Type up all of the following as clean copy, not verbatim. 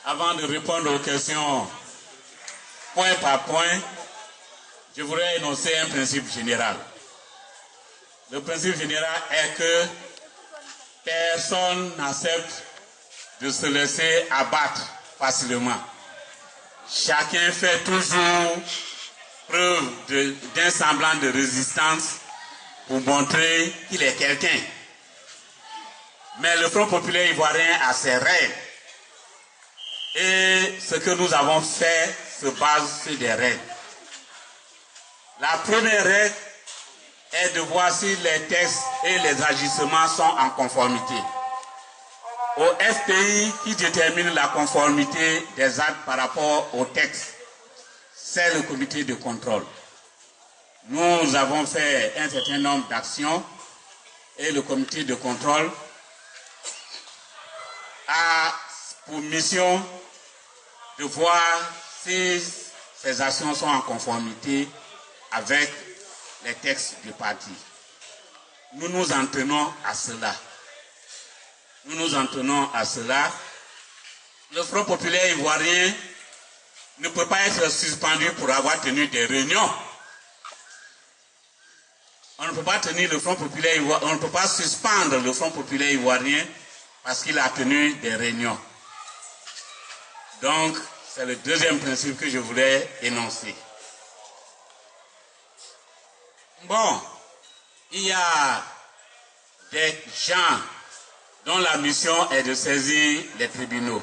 Avant de répondre aux questions point par point, je voudrais énoncer un principe général. Le principe général est que personne n'accepte de se laisser abattre facilement. Chacun fait toujours preuve d'un semblant de résistance pour montrer qu'il est quelqu'un. Mais le Front populaire ivoirien a ses règles. Et ce que nous avons fait se base sur des règles. La première règle est de voir si les textes et les agissements sont en conformité. Au FPI, qui détermine la conformité des actes par rapport au texte, c'est le comité de contrôle. Nous avons fait un certain nombre d'actions et le comité de contrôle a pour mission de voir si ces actions sont en conformité avec les textes du parti. Nous nous en tenons à cela. Nous nous en tenons à cela. Le Front populaire ivoirien ne peut pas être suspendu pour avoir tenu des réunions. On ne peut pas tenir le Front populaire ivoirien, on ne peut pas suspendre le Front populaire ivoirien parce qu'il a tenu des réunions. Donc, c'est le deuxième principe que je voulais énoncer. Bon, il y a des gens dont la mission est de saisir les tribunaux.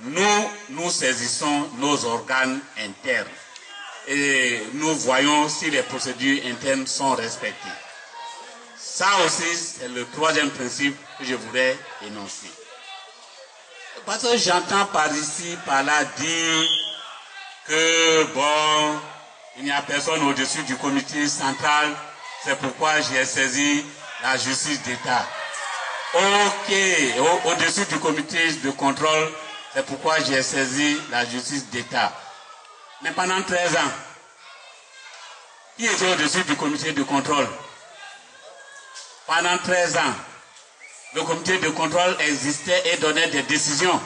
Nous saisissons nos organes internes et nous voyons si les procédures internes sont respectées. Ça aussi, c'est le troisième principe que je voudrais énoncer. Parce que j'entends par ici, par là dire que bon, il n'y a personne au-dessus du comité central, c'est pourquoi j'ai saisi la justice d'État. Ok, au-dessus du comité de contrôle, c'est pourquoi j'ai saisi la justice d'État. Mais pendant 13 ans, qui était au-dessus du comité de contrôle? Pendant 13 ans, le comité de contrôle existait et donnait des décisions.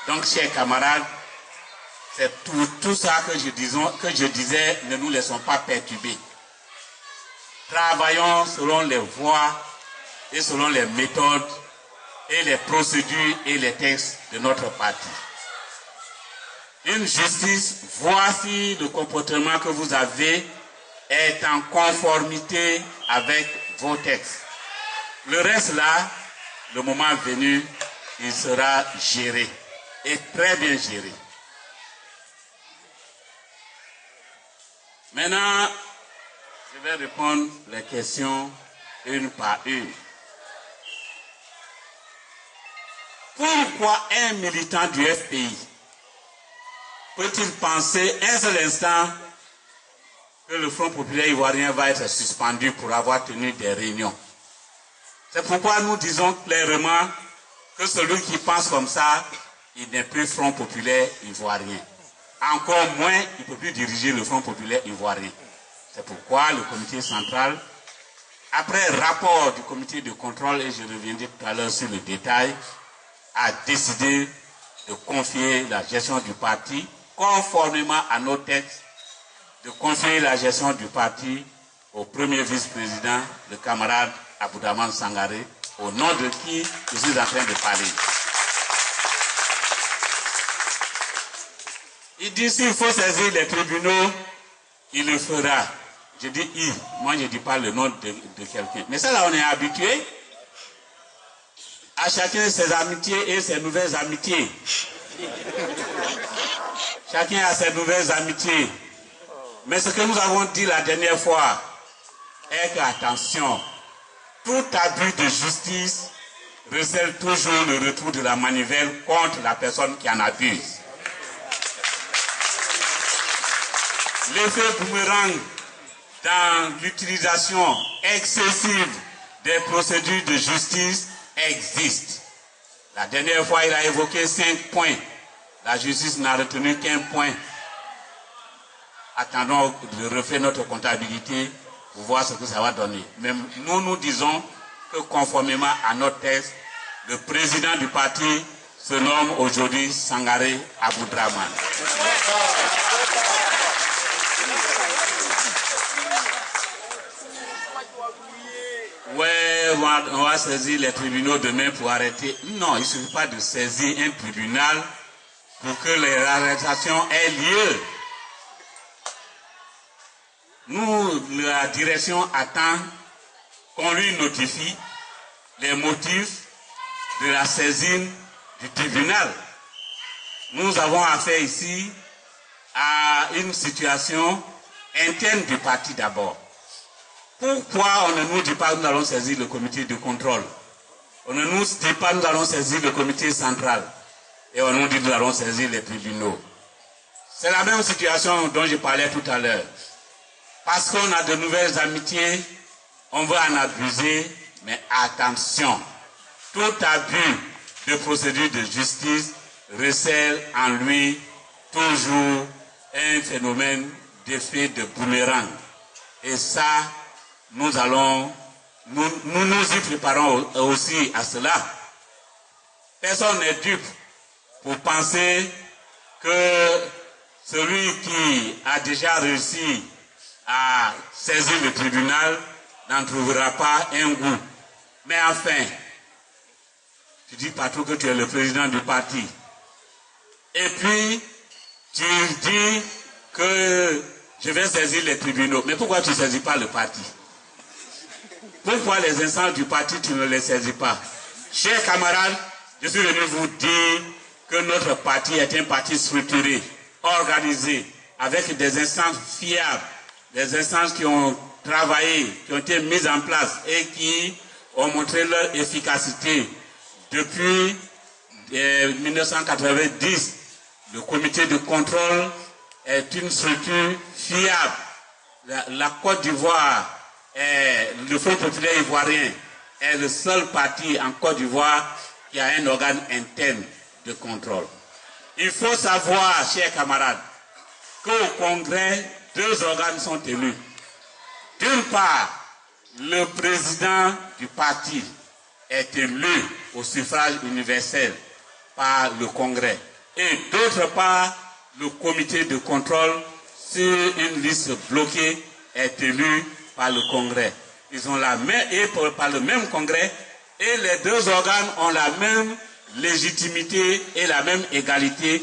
Donc, chers camarades, c'est tout ça que je disais, ne nous laissons pas perturber. Travaillons selon les voies et selon les méthodes et les procédures et les textes de notre parti. Une justice, voici le comportement que vous avez est en conformité avec vos textes. Le reste là, le moment venu, il sera géré et très bien géré. Maintenant, je vais répondre les questions une par une. Pourquoi un militant du FPI peut-il penser un seul instant que le Front populaire ivoirien va être suspendu pour avoir tenu des réunions? C'est pourquoi nous disons clairement que celui qui pense comme ça, il n'est plus Front populaire ivoirien. Encore moins, il ne peut plus diriger le Front populaire ivoirien. C'est pourquoi le comité central, après rapport du comité de contrôle, et je reviendrai tout à l'heure sur le détail, a décidé de confier la gestion du parti, conformément à nos textes, de confier la gestion du parti au premier vice-président, le camarade Aboudaman Sangaré, au nom de qui je suis en train de parler. Il dit s'il faut saisir les tribunaux, il le fera. Je dis il, moi je ne dis pas le nom de quelqu'un. Mais ça là on est habitué. À chacun ses amitiés et ses nouvelles amitiés. Chacun a ses nouvelles amitiés. Mais ce que nous avons dit la dernière fois est que, attention, tout abus de justice recèle toujours le retour de la manivelle contre la personne qui en abuse. L'effet boomerang dans l'utilisation excessive des procédures de justice existe. La dernière fois, il a évoqué 5 points. La justice n'a retenu qu'un point. Attendons de refaire notre comptabilité pour voir ce que ça va donner. Mais nous disons que conformément à notre texte, le président du parti se nomme aujourd'hui Sangaré Aboudraman. Ouais, on va saisir les tribunaux demain pour arrêter. Non, il ne suffit pas de saisir un tribunal pour que les arrestations aient lieu. Nous, la direction attend qu'on lui notifie les motifs de la saisine du tribunal. Nous avons affaire ici à une situation interne du parti d'abord. Pourquoi on ne nous dit pas nous allons saisir le comité de contrôle? On ne nous dit pas nous allons saisir le comité central. Et on nous dit nous allons saisir les tribunaux. C'est la même situation dont je parlais tout à l'heure. Parce qu'on a de nouvelles amitiés, on veut en abuser, mais attention, tout abus de procédure de justice recèle en lui toujours un phénomène d'effet de boomerang. Et ça, nous nous y préparons aussi à cela. Personne n'est dupe pour penser que celui qui a déjà réussi à saisir le tribunal n'en trouvera pas un goût. Mais enfin, tu dis partout que tu es le président du parti. Et puis, tu dis que je vais saisir les tribunaux. Mais pourquoi tu ne saisis pas le parti? Pourquoi les instances du parti, tu ne les saisis pas? Chers camarades, je suis venu vous dire que notre parti est un parti structuré, organisé, avec des instances fiables, des instances qui ont travaillé, qui ont été mises en place et qui ont montré leur efficacité. Depuis 1990, le comité de contrôle est une structure fiable. La Côte d'Ivoire, le Front populaire ivoirien, est le seul parti en Côte d'Ivoire qui a un organe interne de contrôle. Il faut savoir, chers camarades, qu'au Congrès, deux organes sont élus. D'une part, le président du parti est élu au suffrage universel par le Congrès. Et d'autre part, le comité de contrôle sur une liste bloquée est élu par le Congrès. Ils ont la même, et par le même Congrès, et les deux organes ont la même légitimité et la même égalité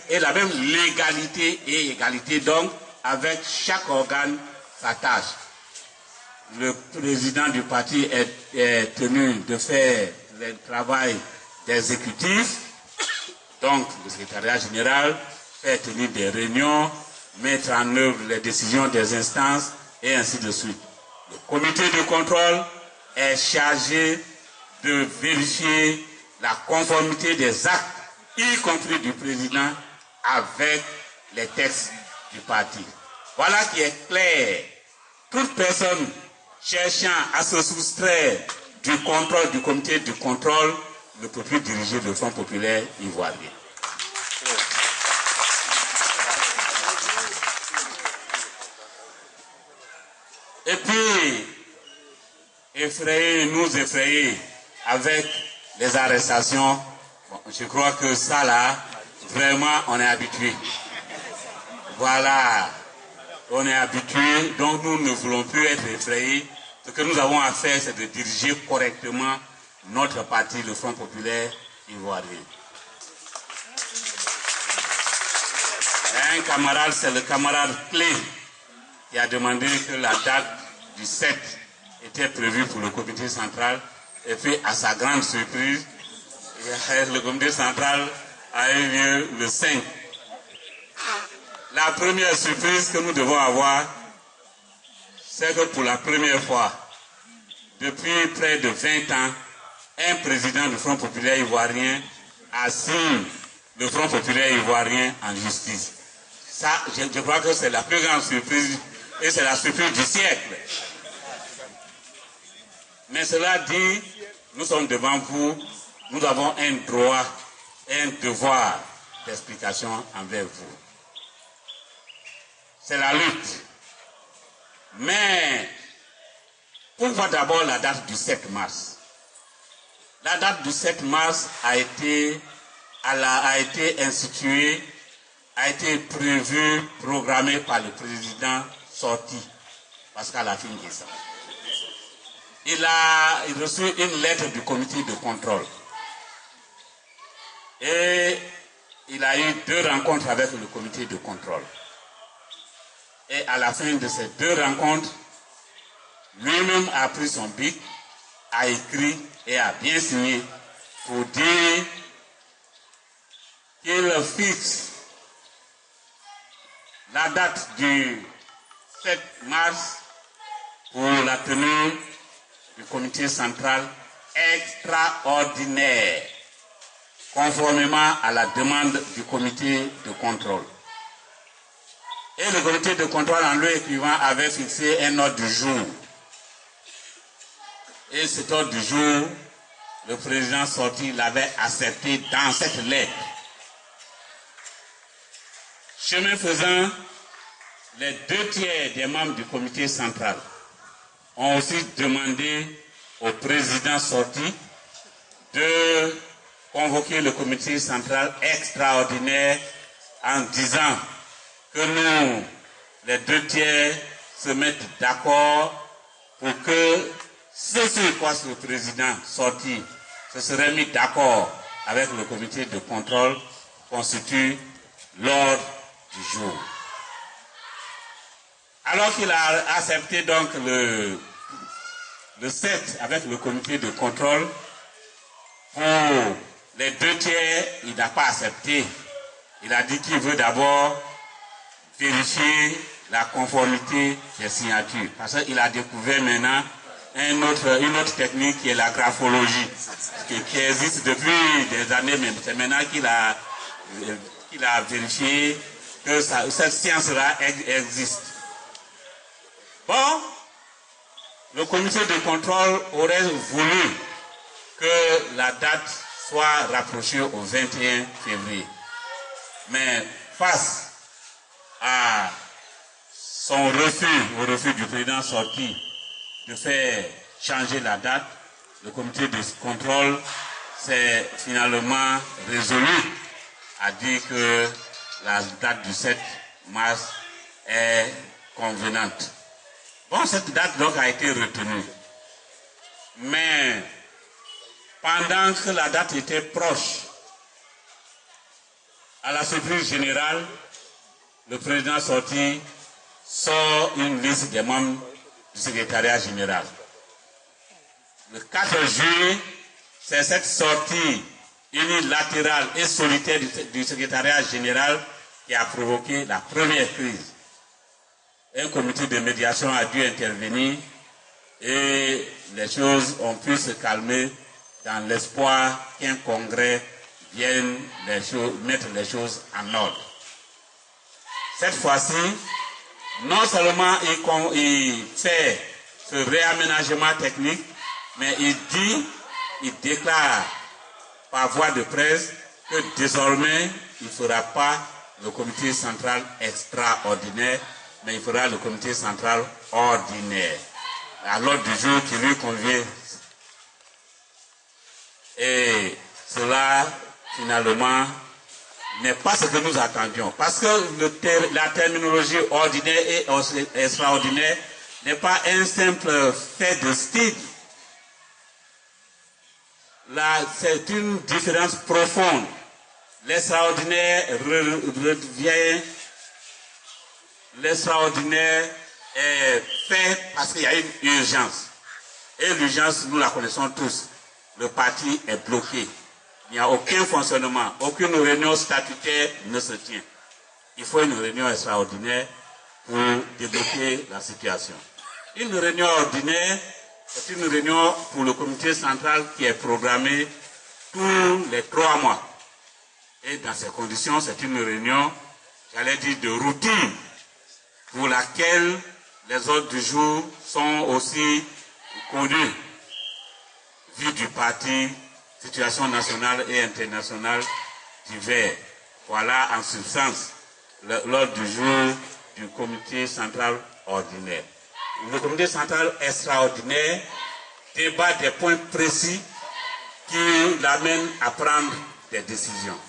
et la même légalité et égalité, donc avec chaque organe sa tâche. Le président du parti est tenu de faire le travail d'exécutif, donc le secrétariat général fait tenir des réunions, mettre en œuvre les décisions des instances et ainsi de suite. Le comité de contrôle est chargé de vérifier la conformité des actes, y compris du président, avec les textes du parti. Voilà qui est clair. Toute personne cherchant à se soustraire du contrôle du comité de contrôle ne peut plus diriger le Front populaire ivoirien. Et puis, nous effrayer avec les arrestations, bon, je crois que ça là, vraiment, on est habitué. Voilà, on est habitué, donc nous ne voulons plus être effrayés. Ce que nous avons à faire, c'est de diriger correctement notre parti, le Front populaire ivoirien. Un camarade, c'est le camarade clé, qui a demandé que la date du 7 était prévue pour le comité central. Et puis, à sa grande surprise, le comité central a eu lieu le 5. La première surprise que nous devons avoir, c'est que pour la première fois, depuis près de 20 ans, un président du Front populaire ivoirien assigne le Front populaire ivoirien en justice. Ça, je crois que c'est la plus grande surprise et c'est la surprise du siècle. Mais cela dit, nous sommes devant vous, nous avons un droit, un devoir d'explication envers vous. C'est la lutte. Mais, pourquoi d'abord la date du 7 mars? La date du 7 mars a été a été institué, a été prévu, programmé par le président sorti, Pascal Affi N'Guessan. Il a reçu une lettre du comité de contrôle. Et il a eu 2 rencontres avec le comité de contrôle. Et à la fin de ces 2 rencontres, lui-même a pris son bic, a écrit et a bien signé pour dire qu'il fixe la date du 7 mars pour la tenue du comité central extraordinaire, conformément à la demande du comité de contrôle. Et le comité de contrôle, en lui écrivant, avait fixé un ordre du jour. Et cet ordre du jour, le président sorti l'avait accepté dans cette lettre. Chemin faisant, les 2/3 des membres du comité central ont aussi demandé au président sorti de convoquer le comité central extraordinaire en disant que nous, les 2/3, se mettent d'accord pour que ce sur quoi le président sorti se serait mis d'accord avec le comité de contrôle constitue l'ordre du jour. Alors qu'il a accepté donc le 7 avec le comité de contrôle, pour les 2/3, il n'a pas accepté. Il a dit qu'il veut d'abord vérifier la conformité des signatures. Parce qu'il a découvert maintenant une autre technique qui est la graphologie, qui existe depuis des années même. C'est maintenant qu'il a vérifié que cette science-là existe. Bon, le comité de contrôle aurait voulu que la date soit rapprochée au 21 février. Mais face à son au refus du président sorti de faire changer la date, le comité de contrôle s'est finalement résolu à dire que la date du 7 mars est convenante. Bon, cette date donc a été retenue. Mais pendant que la date était proche, à la surprise générale, le président sorti sort une liste des membres du secrétariat général. Le 4 juillet, c'est cette sortie unilatérale et solitaire du secrétariat général qui a provoqué la première crise. Un comité de médiation a dû intervenir et les choses ont pu se calmer dans l'espoir qu'un congrès vienne mettre les choses en ordre. Cette fois-ci, non seulement il fait ce réaménagement technique, mais il déclare par voie de presse que désormais, il ne fera pas le comité central extraordinaire, mais il fera le comité central ordinaire, à l'ordre du jour qui lui convient. Et cela, finalement, n'est pas ce que nous attendions. Parce que la terminologie ordinaire et extraordinaire n'est pas un simple fait de style. Là, c'est une différence profonde. L'extraordinaire revient. L'extraordinaire est fait parce qu'il y a une urgence. Et l'urgence, nous la connaissons tous. Le parti est bloqué. Il n'y a aucun fonctionnement, aucune réunion statutaire ne se tient. Il faut une réunion extraordinaire pour débloquer la situation. Une réunion ordinaire, c'est une réunion pour le comité central qui est programmée tous les 3 mois. Et dans ces conditions, c'est une réunion, j'allais dire, de routine, pour laquelle les ordres du jour sont aussi connus, vu du parti, situation nationale et internationale divers. Voilà en substance l'ordre du jour du comité central ordinaire. Le comité central extraordinaire débat des points précis qui l'amènent à prendre des décisions.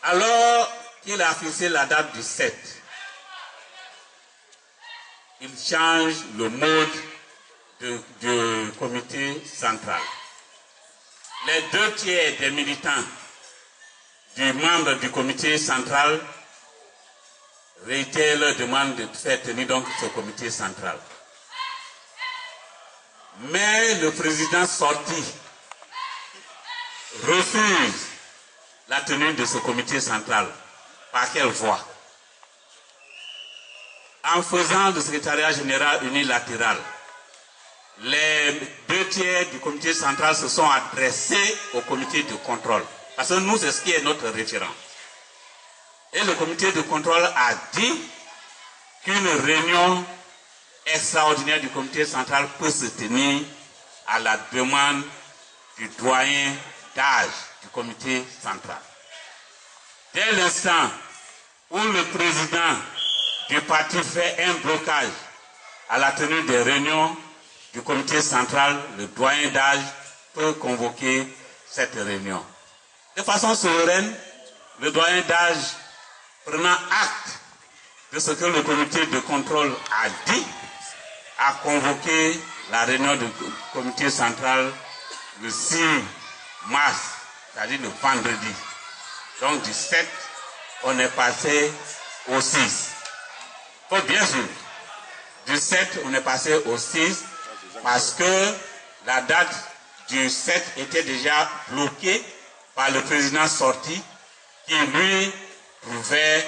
Alors qu'il a fixé la date du 7, il change le mode du comité central. Les 2/3 des militants du membre du comité central réitèrent leur demande de faire tenir donc ce comité central. Mais le président sorti refuse la tenue de ce comité central. Par quelle voie? En faisant le secrétariat général unilatéral, les 2/3 du comité central se sont adressés au comité de contrôle. Parce que nous, c'est ce qui est notre référent. Et le comité de contrôle a dit qu'une réunion extraordinaire du comité central peut se tenir à la demande du doyen d'âge du comité central. Dès l'instant où le président du parti fait un blocage à la tenue des réunions du comité central, le doyen d'âge peut convoquer cette réunion. De façon souveraine, le doyen d'âge, prenant acte de ce que le comité de contrôle a dit, a convoqué la réunion du comité central le 6 mars, c'est-à-dire le vendredi. Donc du 7, on est passé au 6. Faut bien sûr, du 7, on est passé au 6 parce que la date du 7 était déjà bloquée par le président sorti qui lui trouvait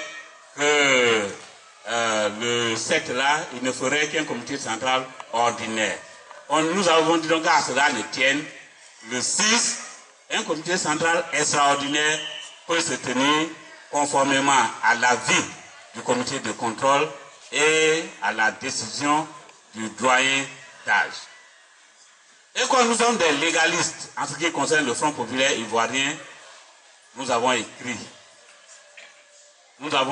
que le 7 là, il ne ferait qu'un comité central ordinaire. Nous avons dit donc à cela ne tienne. Le 6, un comité central extraordinaire peut se tenir conformément à l'avis du comité de contrôle et à la décision du doyen d'âge. Et quand nous sommes des légalistes en ce qui concerne le Front populaire ivoirien, nous avons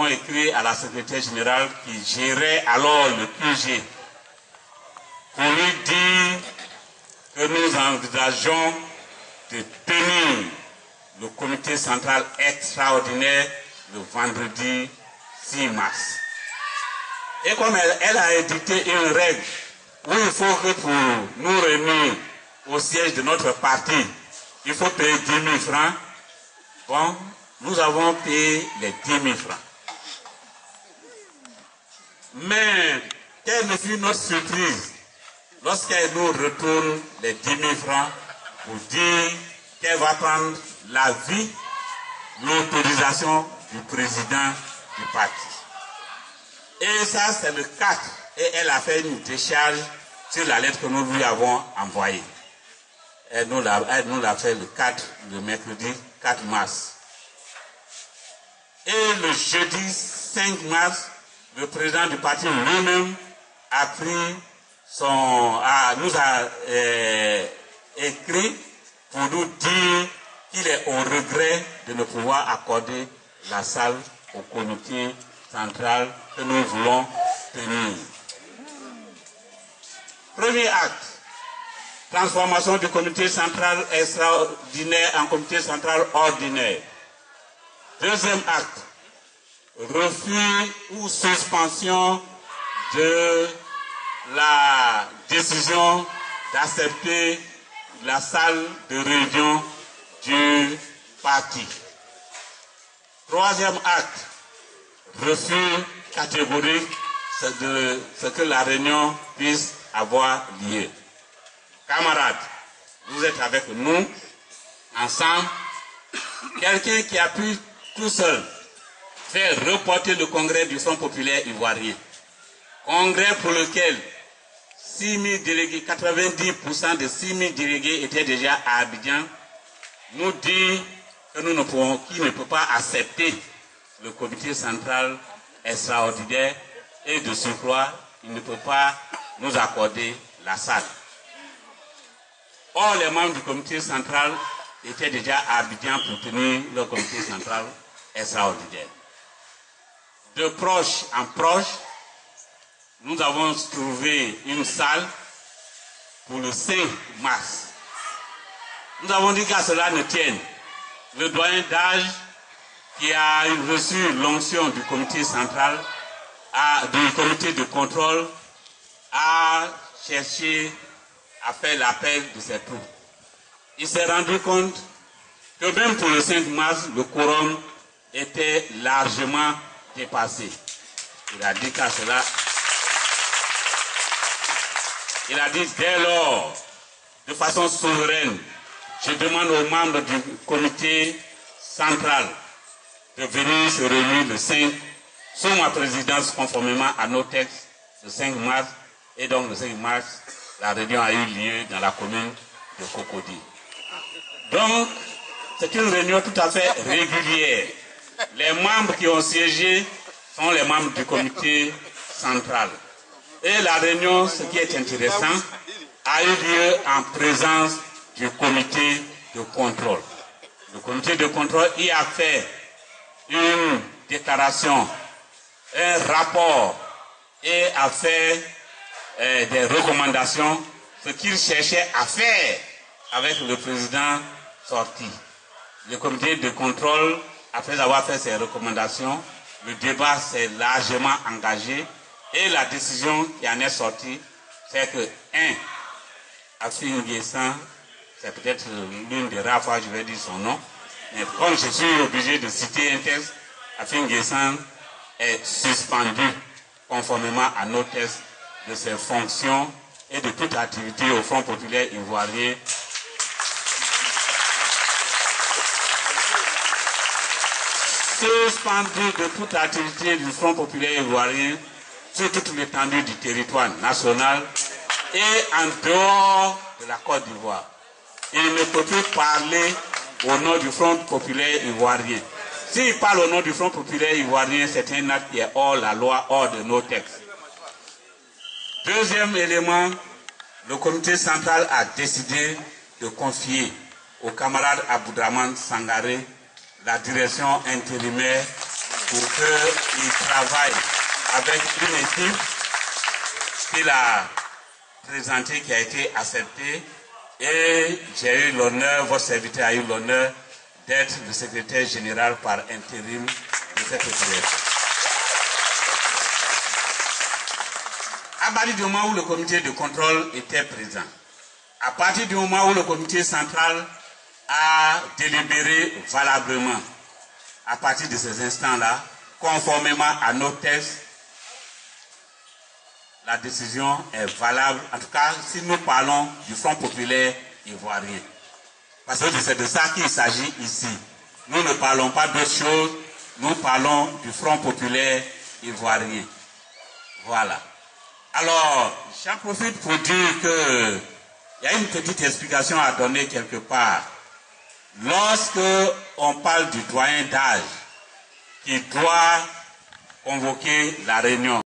écrit à la secrétaire générale qui gérait alors le QG pour lui dire que nous envisageons de tenir le comité central extraordinaire le vendredi 6 mars. Et comme elle a édicté une règle où il faut que pour nous réunir au siège de notre parti, il faut payer 10 000 francs. Bon, nous avons payé les 10 000 francs. Mais quelle ne fut notre surprise lorsqu'elle nous retourne les 10 000 francs pour dire qu'elle va prendre l'avis, l'autorisation du président du parti. Et ça, c'est le 4. Et elle a fait une décharge sur la lettre que nous lui avons envoyée. Elle nous l'a fait le 4, le mercredi 4 mars. Et le jeudi 5 mars, le président du parti lui-même a pris nous a écrit pour nous dire qu'il est au regret de ne pouvoir accorder la salle au comité central que nous voulons tenir. Premier acte, transformation du comité central extraordinaire en comité central ordinaire. Deuxième acte, refus ou suspension de la décision d'accepter la salle de réunion du parti. Troisième acte, refus catégorique de ce que la réunion puisse avoir lieu. Camarades, vous êtes avec nous, ensemble. Quelqu'un qui a pu tout seul faire reporter le congrès du Front populaire ivoirien. Congrès pour lequel 6 000 délégués, 90% de 6 000 délégués étaient déjà à Abidjan, nous dit que nous ne pouvons, qui ne peut pas accepter le comité central extraordinaire et de surcroît, il ne peut pas nous accorder la salle. Or, les membres du comité central étaient déjà à Abidjan pour tenir le comité central extraordinaire. De proche en proche, nous avons trouvé une salle pour le 5 mars. Nous avons dit qu'à cela ne tienne. Le doyen d'âge qui a reçu l'onction du comité central, du comité de contrôle, a cherché à faire l'appel de ses troupes. Il s'est rendu compte que même pour le 5 mars, le quorum était largement dépassé. Il a dit qu'à cela, il a dit dès lors, de façon souveraine, je demande aux membres du comité central de venir se réunir le 5 sous ma présidence conformément à nos textes le 5 mars. Et donc le 5 mars, la réunion a eu lieu dans la commune de Cocody. Donc, c'est une réunion tout à fait régulière. Les membres qui ont siégé sont les membres du comité central. Et la réunion, ce qui est intéressant, a eu lieu en présence du comité de contrôle. Le comité de contrôle y a fait une déclaration, un rapport et a fait des recommandations, ce qu'il cherchait à faire avec le président sorti. Le comité de contrôle, après avoir fait ses recommandations, le débat s'est largement engagé et la décision qui en est sortie, c'est que, Afin N'Guessan, c'est peut-être l'une des rares fois que je vais dire son nom, mais comme je suis obligé de citer un texte, Afin N'Guessan est suspendu conformément à nos textes de ses fonctions et de toute activité au Front populaire ivoirien. Suspendu de toute activité du Front populaire ivoirien sur toute l'étendue du territoire national et en dehors de la Côte d'Ivoire. Il ne peut plus parler au nom du Front populaire ivoirien. S'il parle au nom du Front populaire ivoirien, c'est un acte qui est hors la loi, hors de nos textes. Deuxième élément, le comité central a décidé de confier au camarade Aboudraman Sangaré la direction intérimaire pour qu'il travaille avec une équipe qu'il a présentée, qui a été acceptée. Et j'ai eu l'honneur, votre serviteur a eu l'honneur d'être le secrétaire général par intérim de cette direction. À partir du moment où le comité de contrôle était présent, à partir du moment où le comité central a délibéré valablement, à partir de ces instants-là, conformément à nos textes, la décision est valable, en tout cas si nous parlons du Front populaire ivoirien. Parce que c'est de ça qu'il s'agit ici. Nous ne parlons pas d'autre chose, nous parlons du Front populaire ivoirien. Voilà. Alors, j'en profite pour dire que il y a une petite explication à donner quelque part. Lorsque on parle du doyen d'âge qui doit convoquer la réunion,